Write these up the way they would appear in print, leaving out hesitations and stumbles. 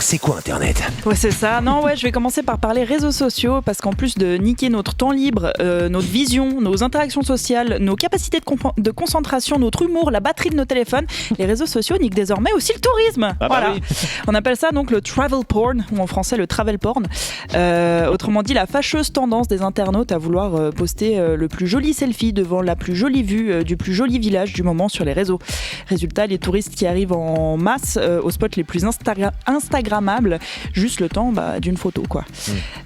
c'est quoi Internet ? Ouais, c'est ça. Non, ouais, je vais commencer par parler réseaux sociaux parce qu'en plus de niquer notre temps libre, notre vision, nos interactions sociales, nos capacités de concentration, notre humour, la batterie de nos téléphones, les réseaux sociaux niquent désormais aussi le tourisme. Voilà. Oui. On appelle ça donc le travel porn, ou en français le travel porn. Autrement dit, la fâcheuse tendance des internautes à vouloir poster le plus joli selfie devant la plus jolie vue du plus joli village du moment sur les réseaux. Résultat, les touristes qui arrivent en masse aux spots les plus instagrammables, juste le temps d'une photo, quoi.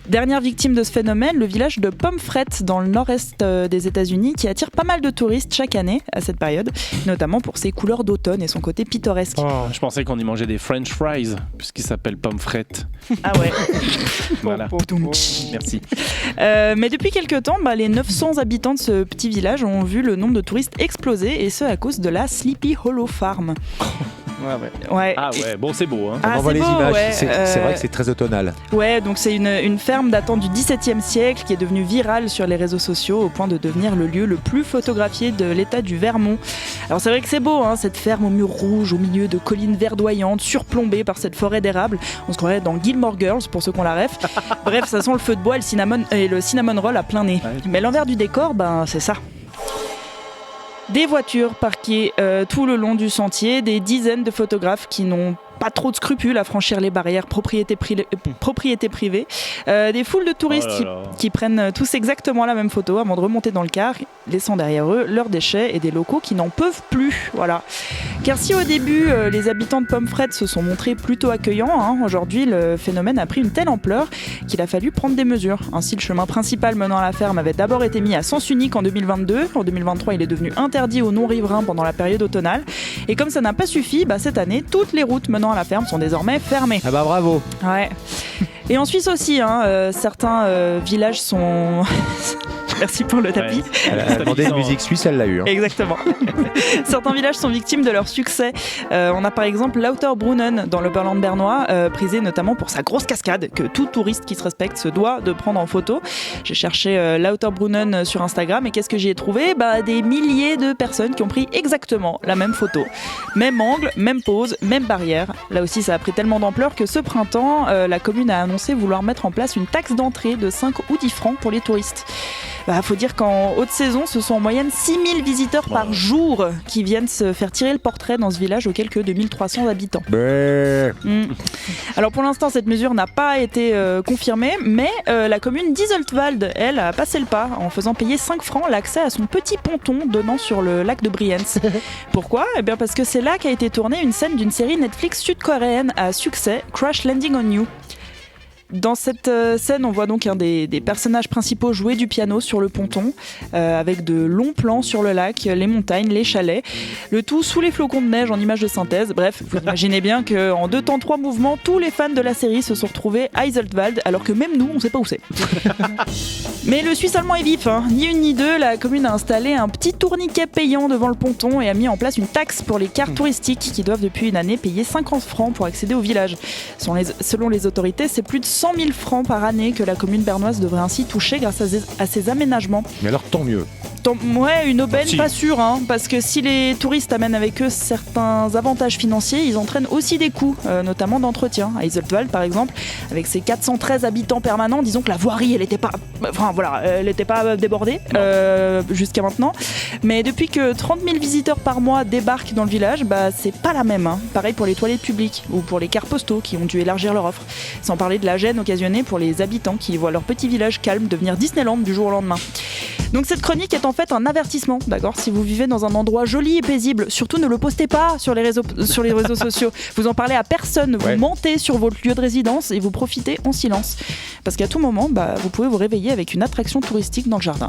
Dernière victime de ce phénomène, le village de Pomfret dans le nord-est des États-Unis qui attire pas mal de touristes chaque année à cette période, notamment pour ses couleurs d'automne et son côté pittoresque. Oh, je pensais qu'on y mangeait des French fries puisqu'il s'appelle Pomfret. Ah ouais. Voilà. Merci. Mais depuis quelques temps, les 900 habitants de ce petit village ont vu le nombre de touristes exploser, et ce à cause de la Sleepy Hollow Farm. Ouais. Ah ouais, bon, c'est beau. Hein. On voit les images, ouais. C'est vrai que c'est très automnal. Ouais, donc c'est une ferme datant du XVIIe siècle qui est devenue virale sur les réseaux sociaux au point de devenir le lieu le plus photographié de l'état du Vermont. Alors c'est vrai que c'est beau, hein, cette ferme aux murs rouges, au milieu de collines verdoyantes, surplombée par cette forêt d'érable. On se croirait dans Gilmore Girls, pour ceux qu'on la rêve. Bref, ça sent le feu de bois et le cinnamon roll à plein nez. Ouais. Mais l'envers du décor, c'est ça. Des voitures parquées tout le long du sentier, des dizaines de photographes qui n'ont pas trop de scrupules à franchir les barrières propriété privée, des foules de touristes qui prennent tous exactement la même photo avant de remonter dans le car, laissant derrière eux leurs déchets et des locaux qui n'en peuvent plus. Voilà. Car si au début les habitants de Pomfret se sont montrés plutôt accueillants, aujourd'hui le phénomène a pris une telle ampleur qu'il a fallu prendre des mesures. Ainsi, le chemin principal menant à la ferme avait d'abord été mis à sens unique en 2022. En 2023, il est devenu interdit aux non-riverains pendant la période automnale. Et comme ça n'a pas suffi, cette année, toutes les routes menant à la ferme sont désormais fermées. Ah bravo. Ouais. Et en Suisse aussi, certains villages sont... Merci pour le tapis. Elle a demandé une musique suisse, elle l'a eu. Exactement. Certains villages sont victimes de leur succès. On a par exemple Lauterbrunnen dans l'Oberland bernois, prisé notamment pour sa grosse cascade que tout touriste qui se respecte se doit de prendre en photo. J'ai cherché Lauterbrunnen sur Instagram et qu'est-ce que j'y ai trouvé ? Des milliers de personnes qui ont pris exactement la même photo. Même angle, même pose, même barrière. Là aussi, ça a pris tellement d'ampleur que ce printemps, la commune a annoncé vouloir mettre en place une taxe d'entrée de 5 ou 10 francs pour les touristes. Faut dire qu'en haute saison, ce sont en moyenne 6000 visiteurs par jour qui viennent se faire tirer le portrait dans ce village aux quelques 2300 habitants. Alors pour l'instant, cette mesure n'a pas été confirmée, mais la commune d'Iseltwald, elle, a passé le pas en faisant payer 5 francs l'accès à son petit ponton donnant sur le lac de Brienz. Pourquoi ? Parce que c'est là qu'a été tournée une scène d'une série Netflix sud-coréenne à succès, Crash Landing on You. Dans cette scène, on voit donc un des personnages principaux jouer du piano sur le ponton, avec de longs plans sur le lac, les montagnes, les chalets, le tout sous les flocons de neige en images de synthèse. Bref, vous imaginez bien qu'en 2 temps 3 mouvements, tous les fans de la série se sont retrouvés à Iseltwald, alors que même nous, on ne sait pas où c'est. Mais le Suisse allemand est vif, ni une ni deux, la commune a installé un petit tourniquet payant devant le ponton et a mis en place une taxe pour les cars touristiques qui doivent depuis une année payer 50 francs pour accéder au village. Selon les autorités, c'est plus de 100 000 francs par année que la commune bernoise devrait ainsi toucher grâce à ces aménagements. Mais alors tant mieux. Ouais, une aubaine, pas sûre, parce que si les touristes amènent avec eux certains avantages financiers, ils entraînent aussi des coûts, notamment d'entretien. À Iseltwald, par exemple, avec ses 413 habitants permanents, disons que la voirie, elle n'était pas débordée jusqu'à maintenant. Mais depuis que 30 000 visiteurs par mois débarquent dans le village, c'est pas la même. Pareil pour les toilettes publiques ou pour les cars postaux qui ont dû élargir leur offre. Sans parler de la gêne occasionnée pour les habitants qui voient leur petit village calme devenir Disneyland du jour au lendemain. Donc cette chronique est en fait un avertissement, d'accord ? Si vous vivez dans un endroit joli et paisible, surtout ne le postez pas sur les réseaux sociaux. Vous en parlez à personne, vous mentez sur votre lieu de résidence et vous profitez en silence. Parce qu'à tout moment, vous pouvez vous réveiller avec une attraction touristique dans le jardin.